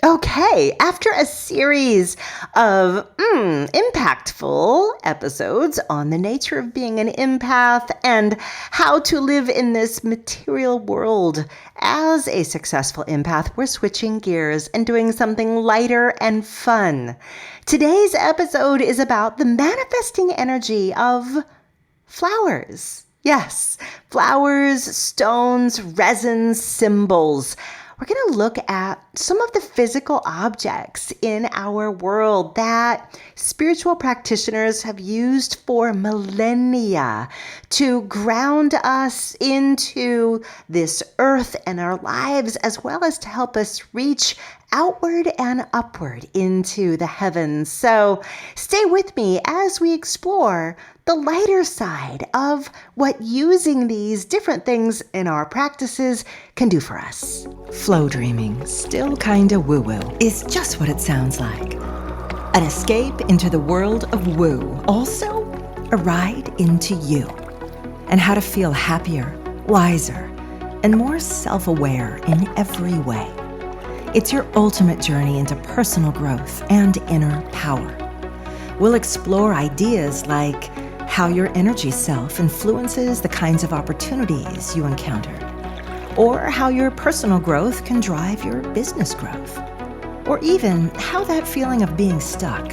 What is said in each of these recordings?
Okay, after a series of impactful episodes on the nature of being an empath and how to live in this material world as a successful empath, we're switching gears and doing something lighter and fun. Today's episode is about the manifesting energy of flowers. Yes, flowers, stones, resins, symbols. We're going to look at some of the physical objects in our world that spiritual practitioners have used for millennia to ground us into this earth and our lives, as well as to help us reach outward and upward into the heavens. So stay with me as we explore the lighter side of what using these different things in our practices can do for us. Flowdreaming, still kinda woo-woo, is just what it sounds like. An escape into the world of woo. Also, a ride into you and how to feel happier, wiser, and more self-aware in every way. It's your ultimate journey into personal growth and inner power. We'll explore ideas like how your energy self influences the kinds of opportunities you encountered, or how your personal growth can drive your business growth, or even how that feeling of being stuck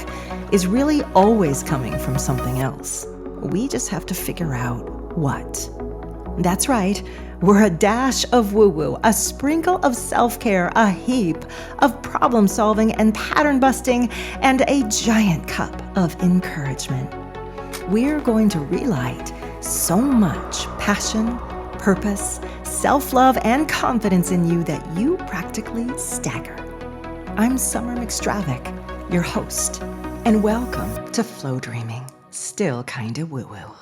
is really always coming from something else. We just have to figure out what. That's right. We're a dash of woo-woo, a sprinkle of self-care, a heap of problem-solving and pattern-busting, and a giant cup of encouragement. We're going to relight so much passion, purpose, self-love, and confidence in you that you practically stagger. I'm Summer McStravick, your host, and welcome to Flowdreaming, still kinda woo-woo.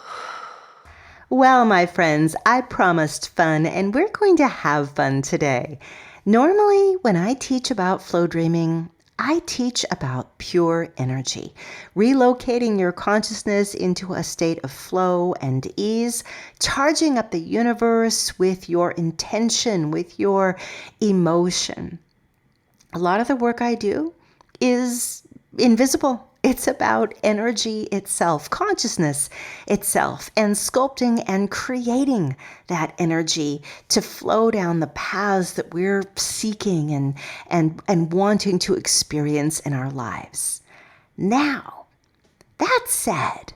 Well, my friends, I promised fun, and we're going to have fun today. Normally, when I teach about flow dreaming, I teach about pure energy, relocating your consciousness into a state of flow and ease, charging up the universe with your intention, with your emotion. A lot of the work I do is invisible. It's about energy itself, consciousness itself, and sculpting and creating that energy to flow down the paths that we're seeking and wanting to experience in our lives. Now, that said,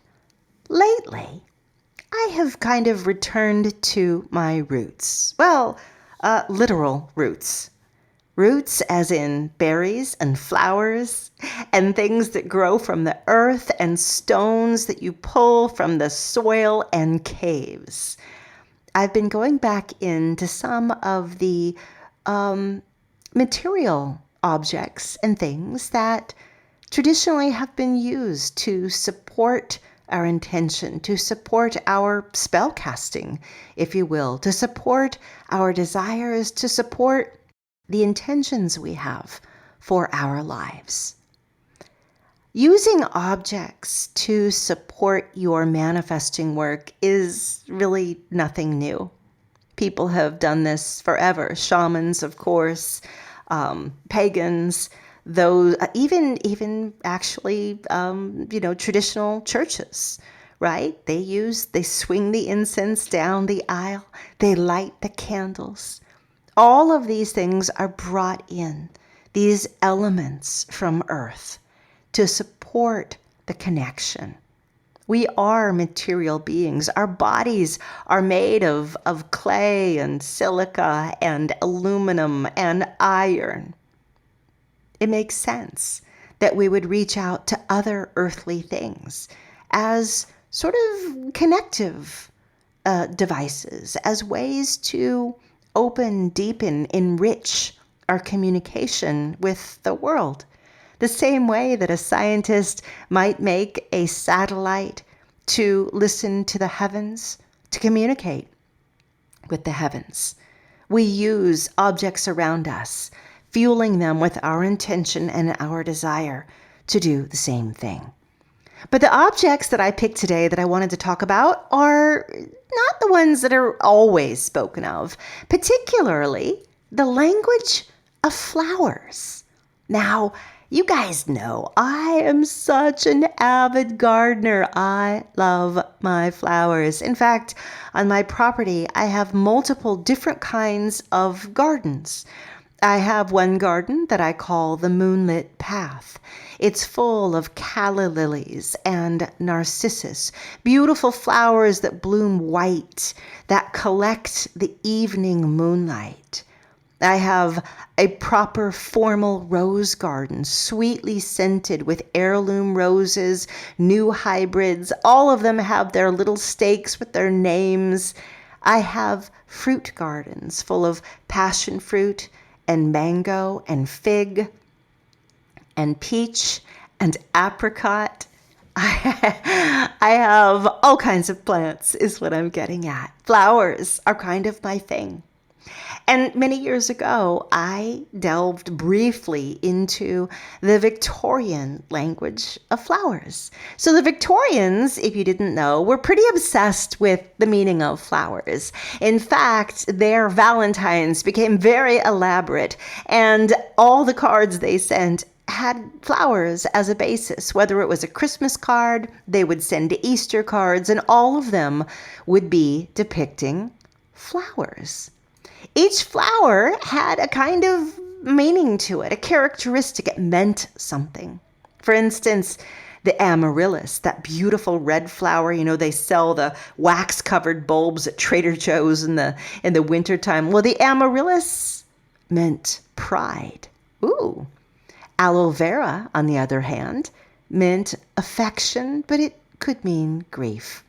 lately, I have kind of returned to my roots. Well, literal roots. Roots as in berries and flowers and things that grow from the earth and stones that you pull from the soil and caves. I've been going back into some of the material objects and things that traditionally have been used to support our intention, to support our spell casting, if you will, to support our desires, to support the intentions we have for our lives. Using objects to support your manifesting work is really nothing new. People have done this forever. Shamans, of course, pagans, those even actually traditional churches, right? They swing the incense down the aisle, they light the candles. All of these things are brought in, these elements from earth, to support the connection. We are material beings. Our bodies are made of clay and silica and aluminum and iron. It makes sense that we would reach out to other earthly things as sort of connective devices, as ways to open, deepen, enrich our communication with the world. The same way that a scientist might make a satellite to listen to the heavens, to communicate with the heavens. We use objects around us, fueling them with our intention and our desire to do the same thing. But the objects that I picked today that I wanted to talk about are not the ones that are always spoken of, particularly the language of flowers. Now, you guys know I am such an avid gardener. I love my flowers. In fact, on my property, I have multiple different kinds of gardens. I have one garden that I call the Moonlit Path. It's full of calla lilies and narcissus, beautiful flowers that bloom white, that collect the evening moonlight. I have a proper formal rose garden, sweetly scented with heirloom roses, new hybrids. All of them have their little stakes with their names. I have fruit gardens full of passion fruit and mango and fig and peach and apricot. I have all kinds of plants, is what I'm getting at. Flowers are kind of my thing. And many years ago, I delved briefly into the Victorian language of flowers. So the Victorians, if you didn't know, were pretty obsessed with the meaning of flowers. In fact, their Valentines became very elaborate, and all the cards they sent had flowers as a basis. Whether it was a Christmas card, they would send Easter cards, and all of them would be depicting flowers. Each flower had a kind of meaning to it, a characteristic. It meant something. For instance, the amaryllis, that beautiful red flower, they sell the wax-covered bulbs at Trader Joe's in the wintertime. Well, the amaryllis meant pride. Ooh. Aloe vera, on the other hand, meant affection, but it could mean grief.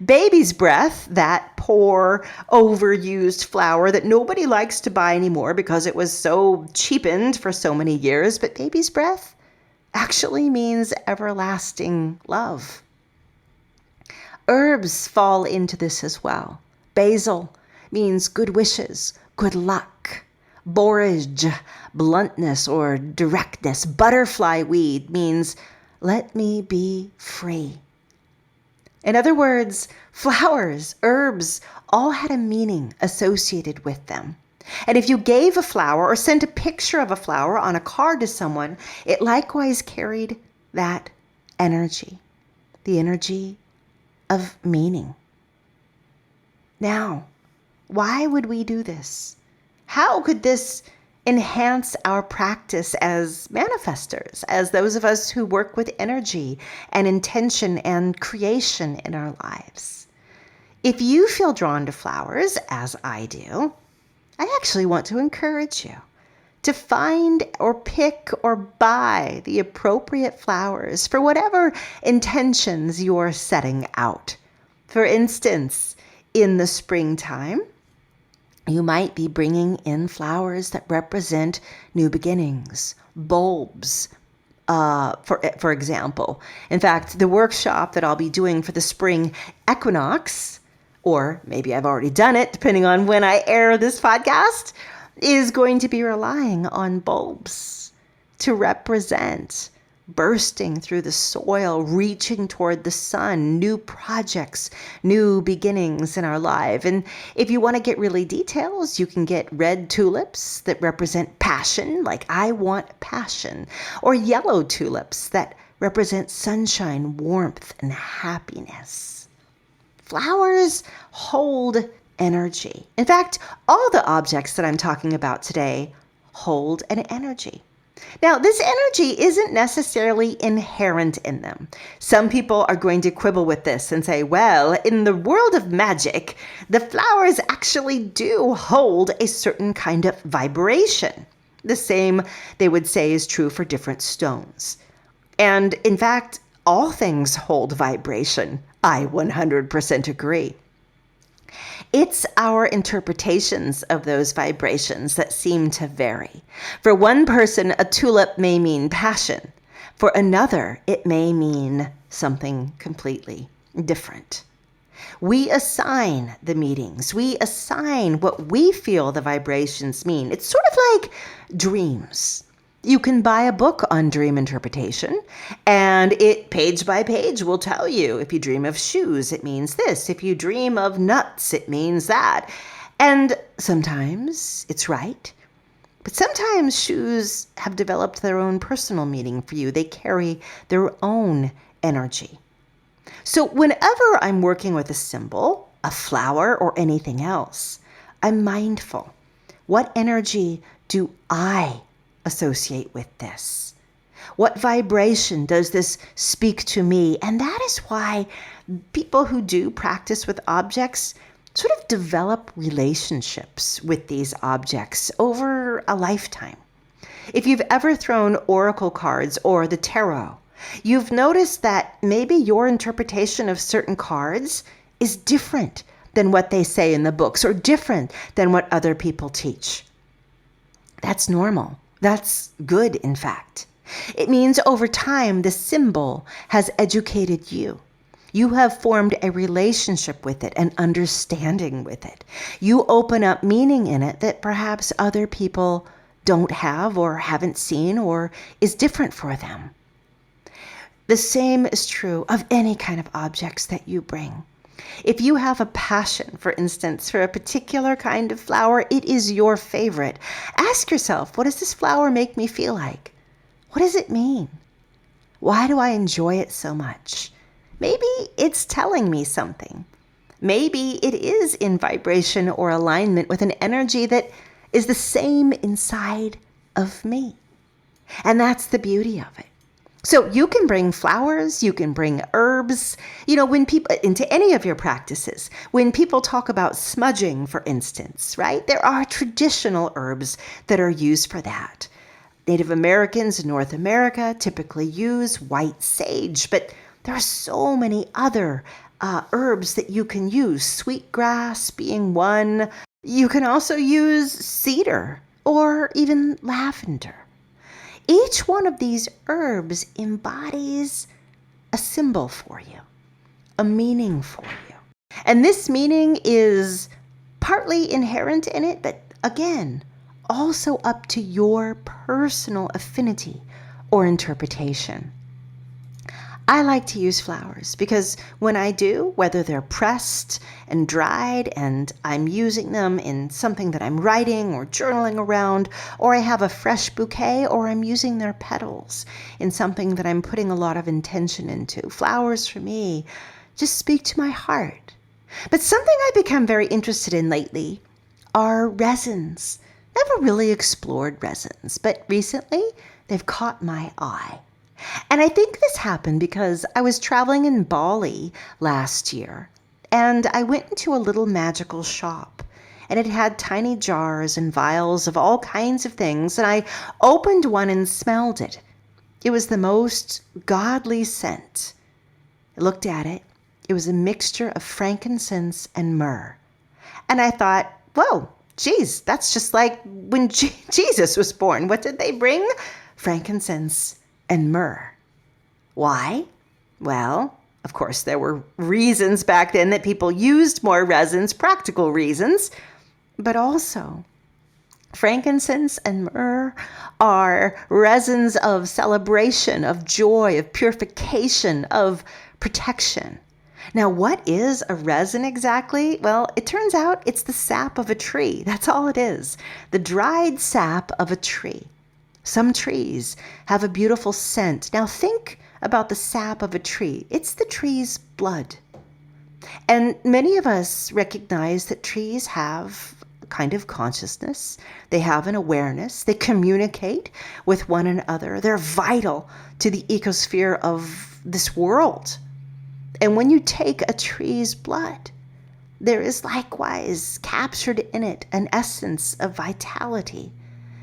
Baby's breath, that poor, overused flower that nobody likes to buy anymore because it was so cheapened for so many years, but baby's breath actually means everlasting love. Herbs fall into this as well. Basil means good wishes, good luck. Borage, bluntness or directness. Butterfly weed means let me be free. In other words, flowers, herbs, all had a meaning associated with them. And if you gave a flower or sent a picture of a flower on a card to someone, it likewise carried that energy, the energy of meaning. Now, why would we do this? How could this enhance our practice as manifestors, as those of us who work with energy and intention and creation in our lives? If you feel drawn to flowers, as I do, I actually want to encourage you to find or pick or buy the appropriate flowers for whatever intentions you're setting out. For instance, in the springtime, you might be bringing in flowers that represent new beginnings, bulbs, for example. In fact, the workshop that I'll be doing for the spring equinox, or maybe I've already done it, depending on when I air this podcast, is going to be relying on bulbs to represent bursting through the soil, reaching toward the sun, new projects, new beginnings in our life. And if you want to get really details, you can get red tulips that represent passion, like I want passion, or yellow tulips that represent sunshine, warmth, and happiness. Flowers hold energy. In fact, all the objects that I'm talking about today hold an energy. Now, this energy isn't necessarily inherent in them. Some people are going to quibble with this and say, well, in the world of magic, the flowers actually do hold a certain kind of vibration. The same, they would say, is true for different stones. And in fact, all things hold vibration. I 100% agree. It's our interpretations of those vibrations that seem to vary. For one person, a tulip may mean passion. For another, it may mean something completely different. We assign the meanings. We assign what we feel the vibrations mean. It's sort of like dreams. You can buy a book on dream interpretation, and it page by page will tell you, if you dream of shoes, it means this. If you dream of nuts, it means that. And sometimes it's right. But sometimes shoes have developed their own personal meaning for you. They carry their own energy. So whenever I'm working with a symbol, a flower, or anything else, I'm mindful. What energy do I associate with this? What vibration does this speak to me? And that is why people who do practice with objects sort of develop relationships with these objects over a lifetime. If you've ever thrown oracle cards or the tarot, you've noticed that maybe your interpretation of certain cards is different than what they say in the books or different than what other people teach. That's normal. That's good, in fact. It means over time, the symbol has educated you. You have formed a relationship with it, an understanding with it. You open up meaning in it that perhaps other people don't have or haven't seen or is different for them. The same is true of any kind of objects that you bring. If you have a passion, for instance, for a particular kind of flower, it is your favorite. Ask yourself, what does this flower make me feel like? What does it mean? Why do I enjoy it so much? Maybe it's telling me something. Maybe it is in vibration or alignment with an energy that is the same inside of me. And that's the beauty of it. So you can bring flowers, you can bring herbs, when people, into any of your practices. When people talk about smudging, for instance, right? There are traditional herbs that are used for that. Native Americans in North America typically use white sage, but there are so many other herbs that you can use, sweetgrass being one. You can also use cedar or even lavender. Each one of these herbs embodies a symbol for you, a meaning for you. And this meaning is partly inherent in it, but again, also up to your personal affinity or interpretation. I like to use flowers because when I do, whether they're pressed and dried and I'm using them in something that I'm writing or journaling around, or I have a fresh bouquet, or I'm using their petals in something that I'm putting a lot of intention into, flowers for me just speak to my heart. But something I've become very interested in lately are resins. Never really explored resins, but recently they've caught my eye. And I think this happened because I was traveling in Bali last year, and I went into a little magical shop, and it had tiny jars and vials of all kinds of things, and I opened one and smelled it. It was the most godly scent. I looked at it. It was a mixture of frankincense and myrrh. And I thought, whoa, geez, that's just like when Jesus was born. What did they bring? Frankincense and myrrh. Why? Well, of course, there were reasons back then that people used more resins, practical reasons, but also frankincense and myrrh are resins of celebration, of joy, of purification, of protection. Now, what is a resin exactly? Well, it turns out it's the sap of a tree. That's all it is. The dried sap of a tree. Some trees have a beautiful scent. Now think about the sap of a tree. It's the tree's blood. And many of us recognize that trees have a kind of consciousness. They have an awareness. They communicate with one another. They're vital to the ecosphere of this world. And when you take a tree's blood, there is likewise captured in it an essence of vitality,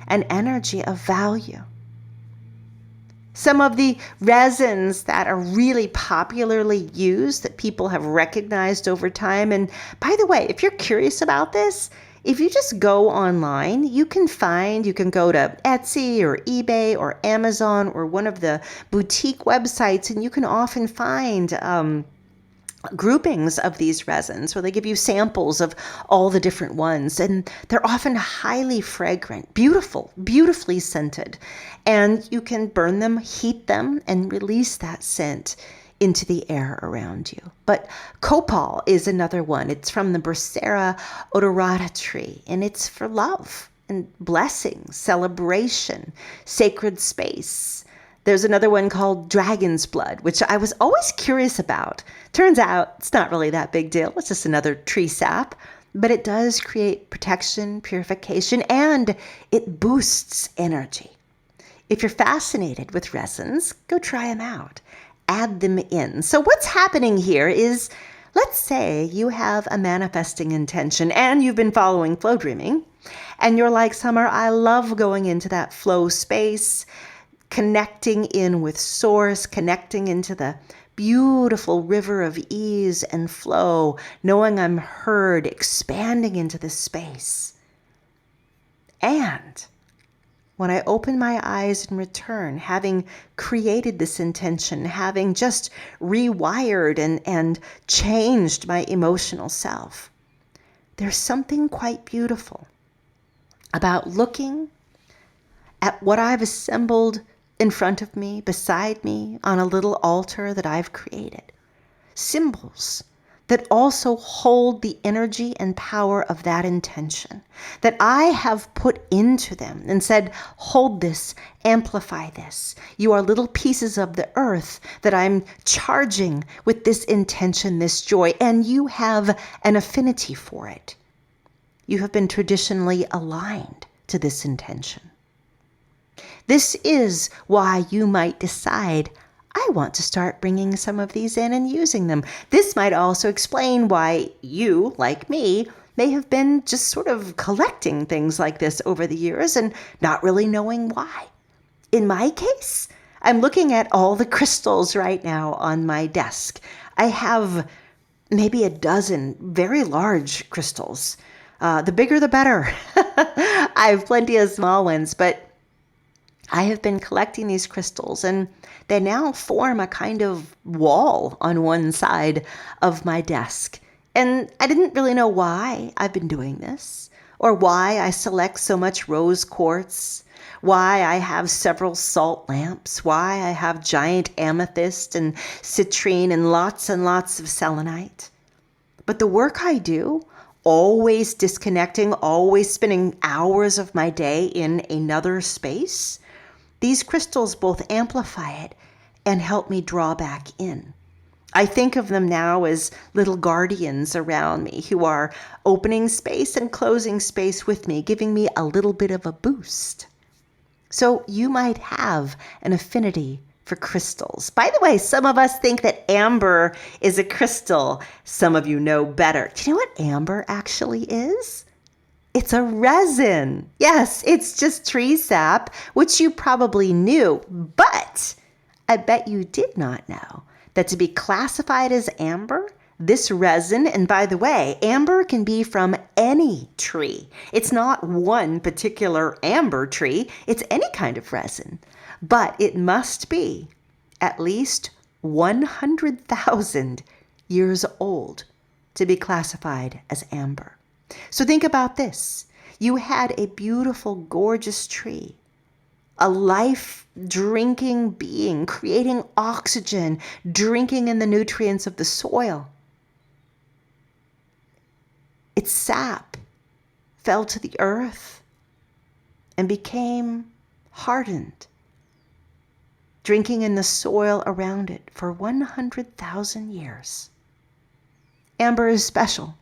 an energy of value. Some of the resins that are really popularly used that people have recognized over time, and by the way, if you're curious about this, if you just go online, you can go to Etsy or eBay or Amazon or one of the boutique websites, and you can often find groupings of these resins where they give you samples of all the different ones, and they're often highly fragrant, beautifully scented, and you can burn them, heat them, and release that scent into the air around you. But copal is another one. It's from the Bursera odorata tree, and it's for love. and blessings, celebration, sacred space. There's another one called Dragon's Blood, which I was always curious about. Turns out it's not really that big deal. It's just another tree sap, but it does create protection, purification, and it boosts energy. If you're fascinated with resins, go try them out. Add them in. So what's happening here is, let's say you have a manifesting intention and you've been following Flowdreaming, and you're like, Summer, I love going into that flow space, connecting in with source, connecting into the beautiful river of ease and flow, knowing I'm heard, expanding into this space. And when I open my eyes in return, having created this intention, having just rewired and changed my emotional self, there's something quite beautiful about looking at what I've assembled in front of me, beside me, on a little altar that I've created. Symbols that also hold the energy and power of that intention, that I have put into them and said, hold this, amplify this. You are little pieces of the earth that I'm charging with this intention, this joy, and you have an affinity for it. You have been traditionally aligned to this intention. This is why you might decide, I want to start bringing some of these in and using them. This might also explain why you, like me, may have been just sort of collecting things like this over the years and not really knowing why. In my case, I'm looking at all the crystals right now on my desk. I have maybe a dozen very large crystals. The bigger, the better. I have plenty of small ones, but I have been collecting these crystals, and they now form a kind of wall on one side of my desk. And I didn't really know why I've been doing this, or why I select so much rose quartz, why I have several salt lamps, why I have giant amethyst and citrine and lots of selenite. But the work I do, always disconnecting, always spending hours of my day in another space, these crystals both amplify it and help me draw back in. I think of them now as little guardians around me who are opening space and closing space with me, giving me a little bit of a boost. So you might have an affinity for crystals. By the way, some of us think that amber is a crystal. Some of you know better. Do you know what amber actually is? It's a resin. Yes, it's just tree sap, which you probably knew, but I bet you did not know that to be classified as amber, this resin, and by the way, amber can be from any tree. It's not one particular amber tree. It's any kind of resin, but it must be at least 100,000 years old to be classified as amber. So think about this. You had a beautiful, gorgeous tree, a life-drinking being, creating oxygen, drinking in the nutrients of the soil. Its sap fell to the earth and became hardened, drinking in the soil around it for 100,000 years. Amber is special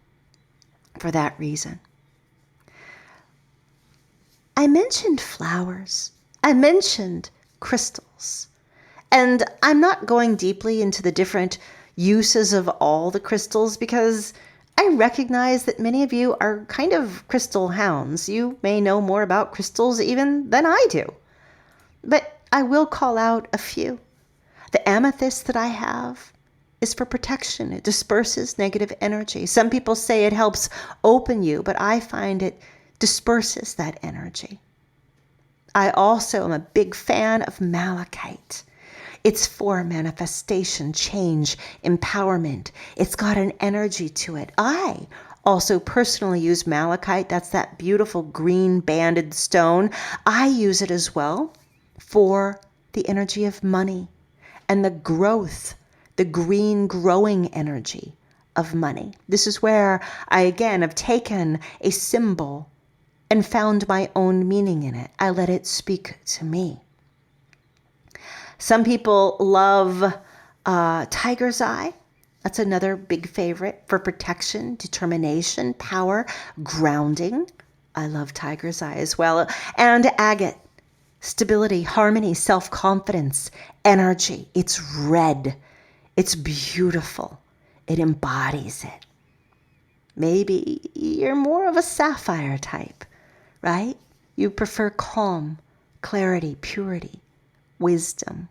for that reason. I mentioned flowers. I mentioned crystals. And I'm not going deeply into the different uses of all the crystals because I recognize that many of you are kind of crystal hounds. You may know more about crystals even than I do. But I will call out a few. The amethyst that I have is for protection. It disperses negative energy. Some people say it helps open you, but I find it disperses that energy. I also am a big fan of malachite. It's for manifestation, change, empowerment. It's got an energy to it. I also personally use malachite. That's that beautiful green banded stone. I use it as well for the energy of money and the growth, the green growing energy of money. This is where I again have taken a symbol and found my own meaning in it. I let it speak to me. Some people love tiger's eye. That's another big favorite for protection, determination, power, grounding. I love tiger's eye as well. And agate, stability, harmony, self-confidence, energy. It's red. It's beautiful. It embodies it. Maybe you're more of a sapphire type, right? You prefer calm, clarity, purity, wisdom.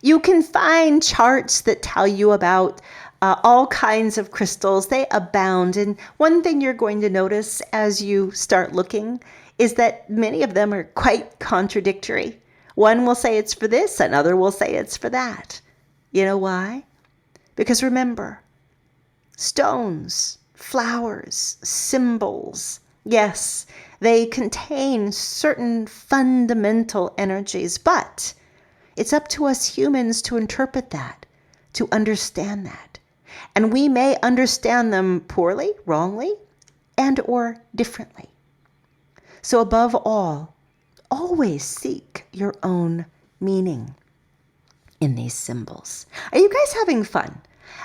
You can find charts that tell you about all kinds of crystals. They abound. And one thing you're going to notice as you start looking is that many of them are quite contradictory. One will say it's for this, another will say it's for that. You know why? Because remember, stones, flowers, symbols, yes, they contain certain fundamental energies, but it's up to us humans to interpret that, to understand that. And we may understand them poorly, wrongly, and or differently. So above all, always seek your own meaning in these symbols. Are you guys having fun?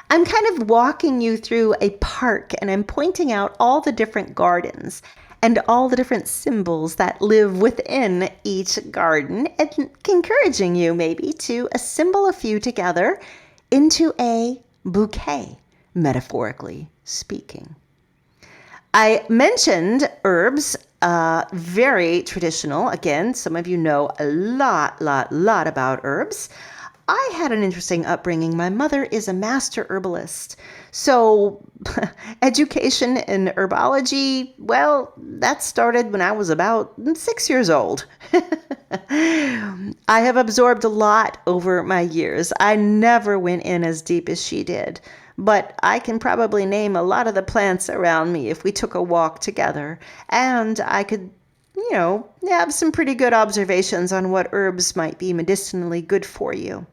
I'm kind of walking you through a park and I'm pointing out all the different gardens and all the different symbols that live within each garden and encouraging you maybe to assemble a few together into a bouquet, metaphorically speaking. I mentioned herbs, very traditional. Again, some of you know a lot about herbs. I had an interesting upbringing. My mother is a master herbalist. So education in herbology, well, that started when I was about 6 years old. I have absorbed a lot over my years. I never went in as deep as she did, but I can probably name a lot of the plants around me if we took a walk together, and I could have some pretty good observations on what herbs might be medicinally good for you.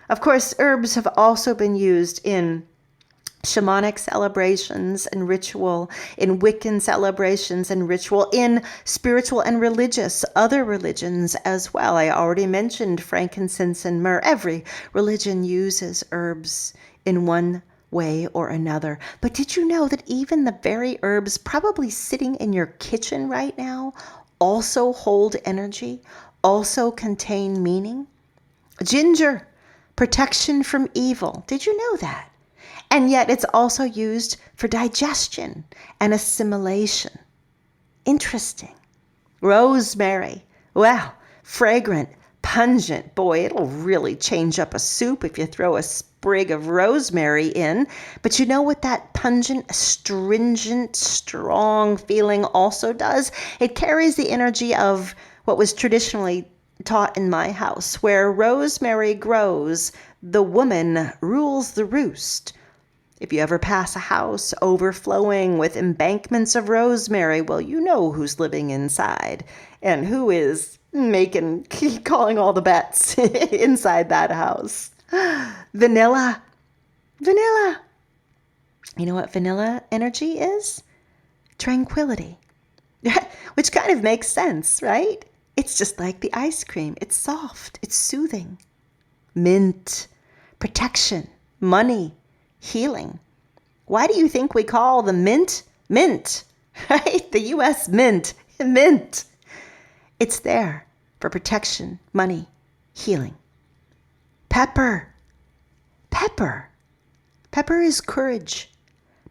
Of course, herbs have also been used in shamanic celebrations and ritual, in Wiccan celebrations and ritual, in spiritual and religious, other religions as well. I already mentioned frankincense and myrrh. Every religion uses herbs in one way or another. But did you know that even the very herbs probably sitting in your kitchen right now also hold energy, also contain meaning? Ginger, protection from evil. Did you know that? And yet it's also used for digestion and assimilation. Interesting. Rosemary. Well, fragrant, pungent. Boy, it'll really change up a soup if you throw a sprig of rosemary in. But you know what that pungent, astringent, strong feeling also does? It carries the energy of what was traditionally taught in my house, where rosemary grows, the woman rules the roost. If you ever pass a house overflowing with embankments of rosemary, well, you know who's living inside and who is calling all the bets inside that house. Vanilla. Vanilla. You know what vanilla energy is? Tranquility. Which kind of makes sense, right? It's just like the ice cream. It's soft. It's soothing. Mint. Protection. Money. Healing. Why do you think we call the mint mint? Right? The U.S. Mint. Mint. It's there for protection, money, healing. Pepper. Pepper. Pepper is courage.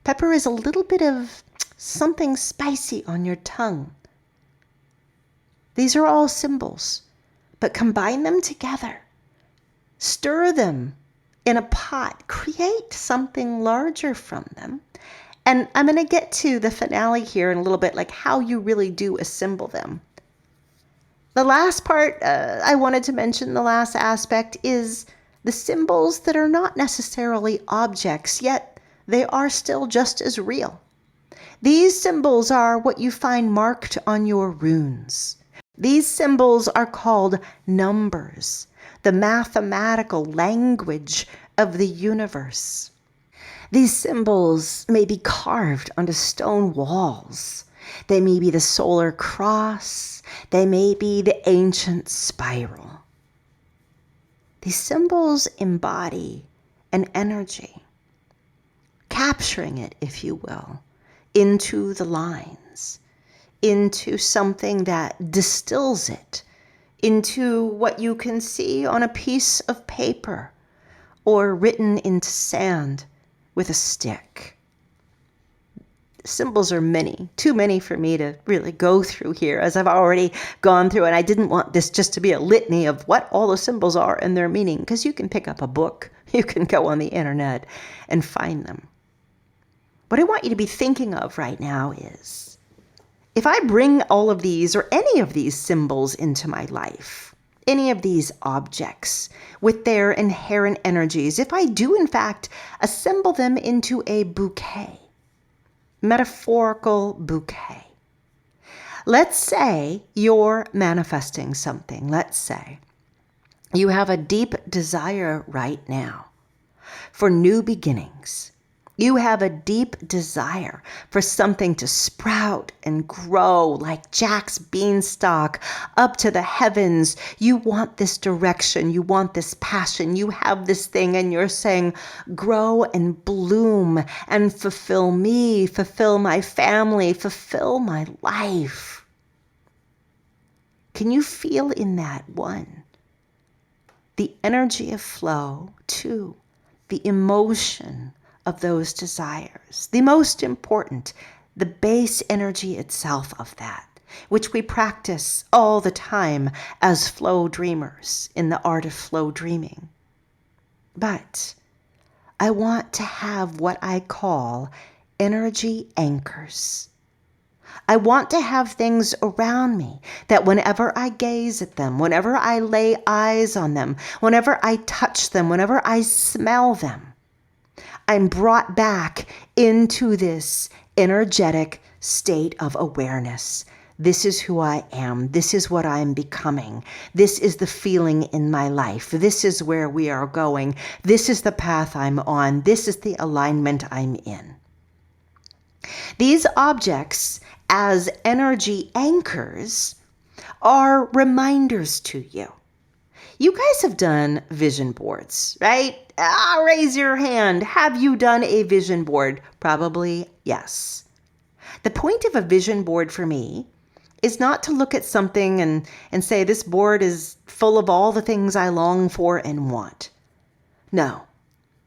Pepper is a little bit of something spicy on your tongue. These are all symbols, but combine them together. Stir them in a pot. Create something larger from them. And I'm going to get to the finale here in a little bit, like how you really do assemble them. The last part I wanted to mention, the last aspect, is the symbols that are not necessarily objects, yet they are still just as real. These symbols are what you find marked on your runes. These symbols are called numbers, the mathematical language of the universe. These symbols may be carved onto stone walls, They may be the solar cross. They may be the ancient spiral. These symbols embody an energy, capturing it, if you will, into the lines, into something that distills it, into what you can see on a piece of paper or written into sand with a stick. Symbols are many, too many for me to really go through here, as I've already gone through, and I didn't want this just to be a litany of what all the symbols are and their meaning, because you can pick up a book, you can go on the internet and find them. What I want you to be thinking of right now is, if I bring all of these or any of these symbols into my life, any of these objects with their inherent energies, if I do in fact assemble them into a bouquet, metaphorical bouquet. Let's say you're manifesting something. Let's say you have a deep desire right now for new beginnings. You have a deep desire for something to sprout and grow like Jack's beanstalk up to the heavens. You want this direction. You want this passion. You have this thing and you're saying, grow and bloom and fulfill me, fulfill my family, fulfill my life. Can you feel in that, one, the energy of flow, two, the emotion of those desires, the most important, the base energy itself of that, which we practice all the time as flow dreamers in the art of flow dreaming. But I want to have what I call energy anchors. I want to have things around me that whenever I gaze at them, whenever I lay eyes on them, whenever I touch them, whenever I smell them, I'm brought back into this energetic state of awareness. This is who I am. This is what I'm becoming. This is the feeling in my life. This is where we are going. This is the path I'm on. This is the alignment I'm in. These objects, as energy anchors, are reminders to you. You guys have done vision boards, right? Raise your hand. Have you done a vision board? Probably yes. The point of a vision board for me is not to look at something and say this board is full of all the things I long for and want. No,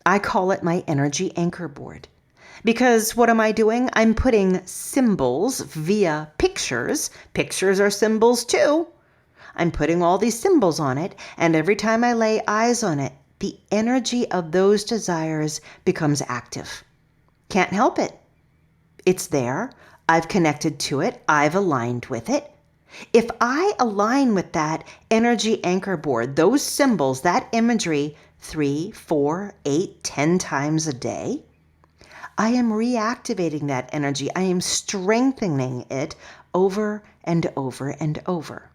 I call it my energy anchor board. Because what am I doing? I'm putting symbols via pictures. Pictures are symbols too. I'm putting all these symbols on it, and every time I lay eyes on it, the energy of those desires becomes active. Can't help it. It's there. I've connected to it. I've aligned with it. If I align with that energy anchor board, those symbols, that imagery, 3, 4, 8, 10 times a day, I am reactivating that energy. I am strengthening it over and over and over.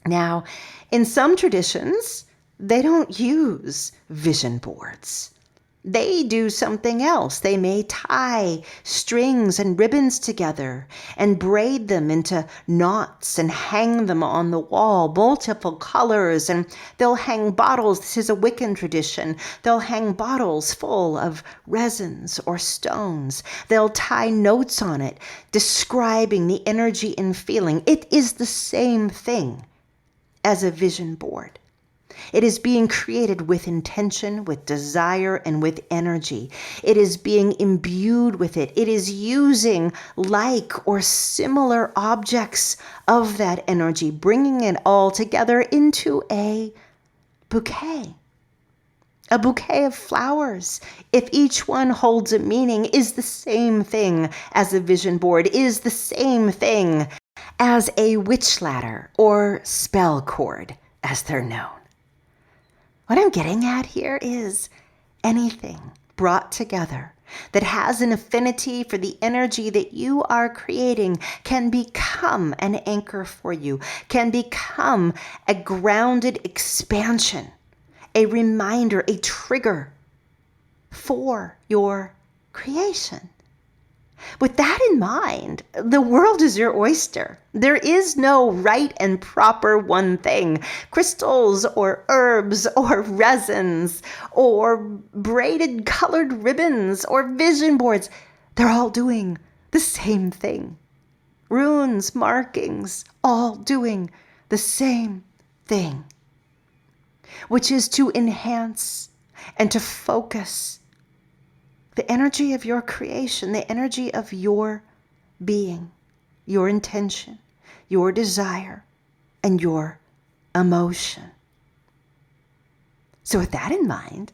Now, in some traditions, they don't use vision boards. They do something else. They may tie strings and ribbons together and braid them into knots and hang them on the wall, multiple colors, and they'll hang bottles. This is a Wiccan tradition. They'll hang bottles full of resins or stones. They'll tie notes on it, describing the energy and feeling. It is the same thing as a vision board. It is being created with intention, with desire, and with energy. It is being imbued with it. It is using like or similar objects of that energy, bringing it all together into a bouquet. A bouquet of flowers, if each one holds a meaning, is the same thing as a vision board, is the same thing as a witch ladder or spell cord, as they're known. What I'm getting at here is anything brought together that has an affinity for the energy that you are creating can become an anchor for you, can become a grounded expansion, a reminder, a trigger for your creation. With that in mind, the world is your oyster. There is no right and proper one thing. Crystals or herbs or resins or braided colored ribbons or vision boards, they're all doing the same thing. Runes, markings, all doing the same thing, which is to enhance and to focus the energy of your creation, the energy of your being, your intention, your desire, and your emotion. So with that in mind,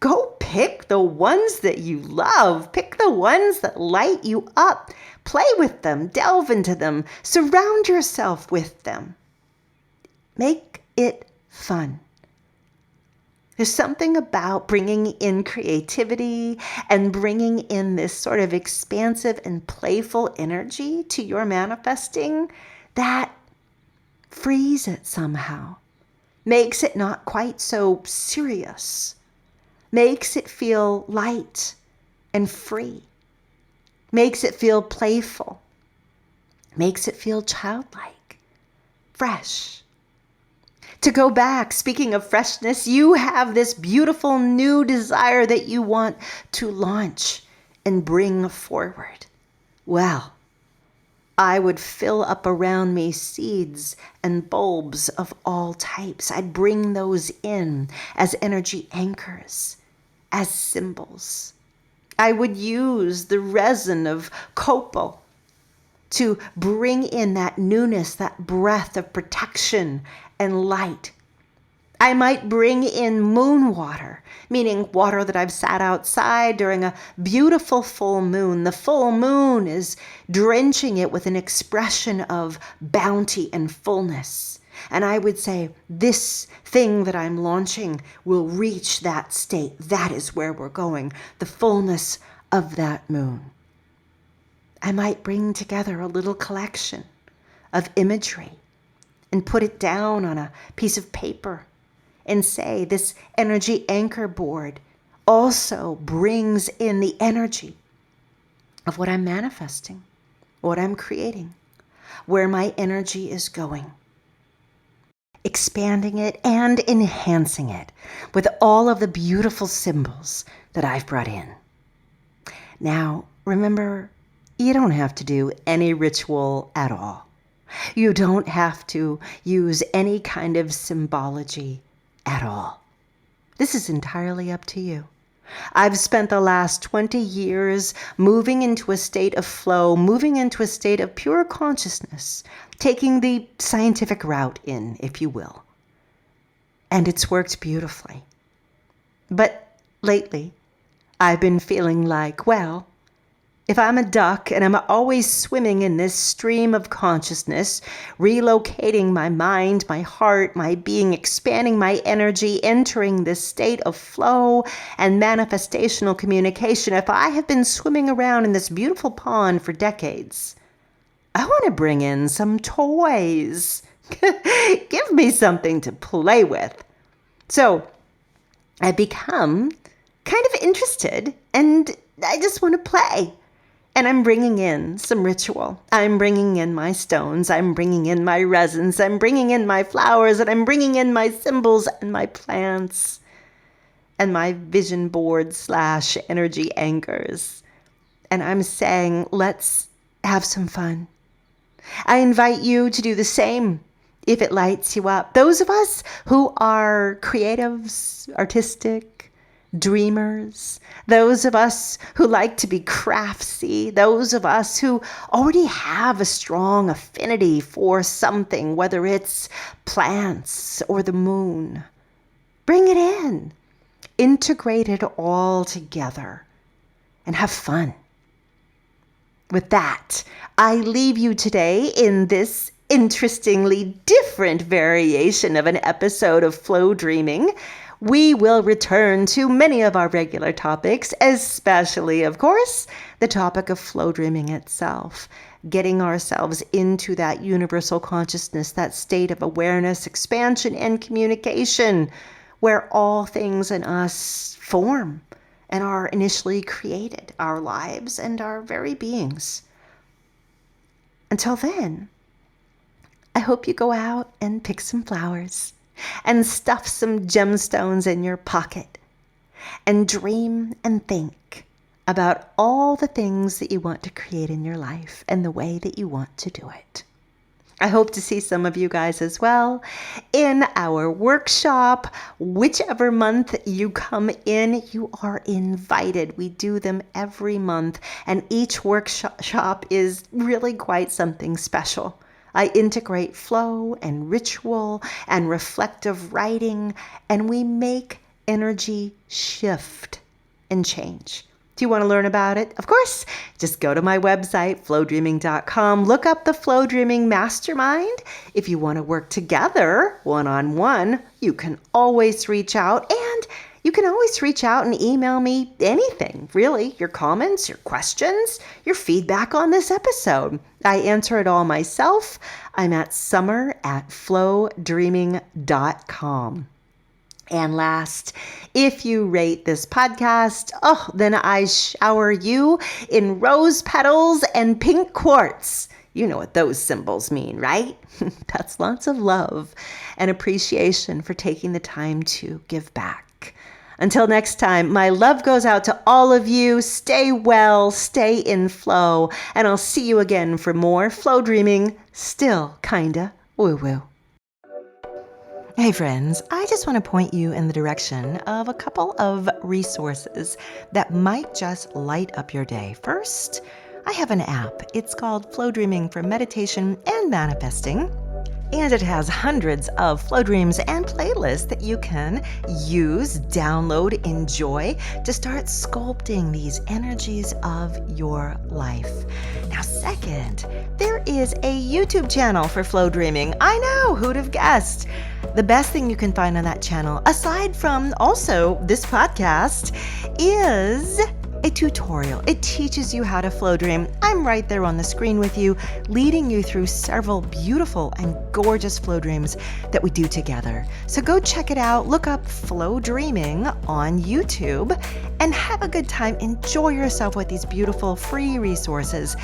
go pick the ones that you love. Pick the ones that light you up. Play with them, delve into them, surround yourself with them. Make it fun. There's something about bringing in creativity and bringing in this sort of expansive and playful energy to your manifesting that frees it somehow, makes it not quite so serious, makes it feel light and free, makes it feel playful, makes it feel childlike, fresh. To go back, speaking of freshness, you have this beautiful new desire that you want to launch and bring forward. Well, I would fill up around me seeds and bulbs of all types. I'd bring those in as energy anchors, as symbols. I would use the resin of copal to bring in that newness, that breath of protection and light. I might bring in moon water, meaning water that I've sat outside during a beautiful full moon. The full moon is drenching it with an expression of bounty and fullness. And I would say, this thing that I'm launching will reach that state. That is where we're going, the fullness of that moon. I might bring together a little collection of imagery and put it down on a piece of paper and say, this energy anchor board also brings in the energy of what I'm manifesting, what I'm creating, where my energy is going, expanding it and enhancing it with all of the beautiful symbols that I've brought in. Now, remember, you don't have to do any ritual at all. You don't have to use any kind of symbology at all. This is entirely up to you. I've spent the last 20 years moving into a state of flow, moving into a state of pure consciousness, taking the scientific route in, if you will. And it's worked beautifully. But lately, I've been feeling like, well, if I'm a duck and I'm always swimming in this stream of consciousness, relocating my mind, my heart, my being, expanding my energy, entering this state of flow and manifestational communication, if I have been swimming around in this beautiful pond for decades, I want to bring in some toys. Give me something to play with. So I've become kind of interested and I just want to play. And I'm bringing in some ritual. I'm bringing in my stones. I'm bringing in my resins. I'm bringing in my flowers. And I'm bringing in my symbols and my plants and my vision board / energy anchors. And I'm saying, let's have some fun. I invite you to do the same if it lights you up. Those of us who are creatives, artistic, dreamers, those of us who like to be craftsy, those of us who already have a strong affinity for something, whether it's plants or the moon. Bring it in. Integrate it all together and have fun. With that, I leave you today in this interestingly different variation of an episode of Flowdreaming. We will return to many of our regular topics, especially, of course, the topic of flow dreaming itself, getting ourselves into that universal consciousness, that state of awareness, expansion, and communication, where all things in us form and our initially created, our lives and our very beings. Until then, I hope you go out and pick some flowers and stuff some gemstones in your pocket and dream and think about all the things that you want to create in your life and the way that you want to do it. I hope to see some of you guys as well in our workshop. Whichever month you come in, you are invited. We do them every month, and each workshop is really quite something special. I integrate flow and ritual and reflective writing, and we make energy shift and change. Do you want to learn about it? Of course, just go to my website, flowdreaming.com. Look up the Flowdreaming Mastermind. If you want to work together one-on-one, you can always reach out, and you can always reach out and email me anything, really, your comments, your questions, your feedback on this episode. I answer it all myself. I'm at summer@flowdreaming.com. And last, if you rate this podcast, then I shower you in rose petals and pink quartz. You know what those symbols mean, right? That's lots of love and appreciation for taking the time to give back. Until next time, my love goes out to all of you. Stay well, stay in flow, and I'll see you again for more Flow Dreaming, still kinda woo-woo. Hey friends, I just want to point you in the direction of a couple of resources that might just light up your day. First, I have an app. It's called Flow Dreaming for Meditation and Manifesting. And it has hundreds of flow dreams and playlists that you can use, download, enjoy to start sculpting these energies of your life. Now, second, there is a YouTube channel for flow dreaming. I know, who'd have guessed? The best thing you can find on that channel, aside from also this podcast, is a tutorial. It teaches you how to flow dream. I'm right there on the screen with you, leading you through several beautiful and gorgeous flow dreams that we do together. So go check it out. Look up Flow Dreaming on YouTube and have a good time. Enjoy yourself with these beautiful free resources.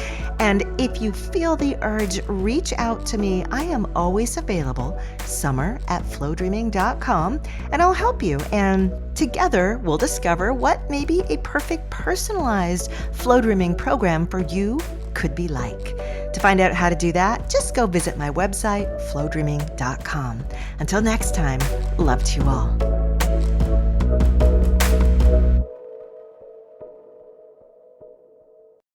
And if you feel the urge, reach out to me. I am always available, summer@flowdreaming.com, and I'll help you. And together, we'll discover what maybe a perfect personalized flow dreaming program for you could be like. To find out how to do that, just go visit my website, flowdreaming.com. Until next time, love to you all.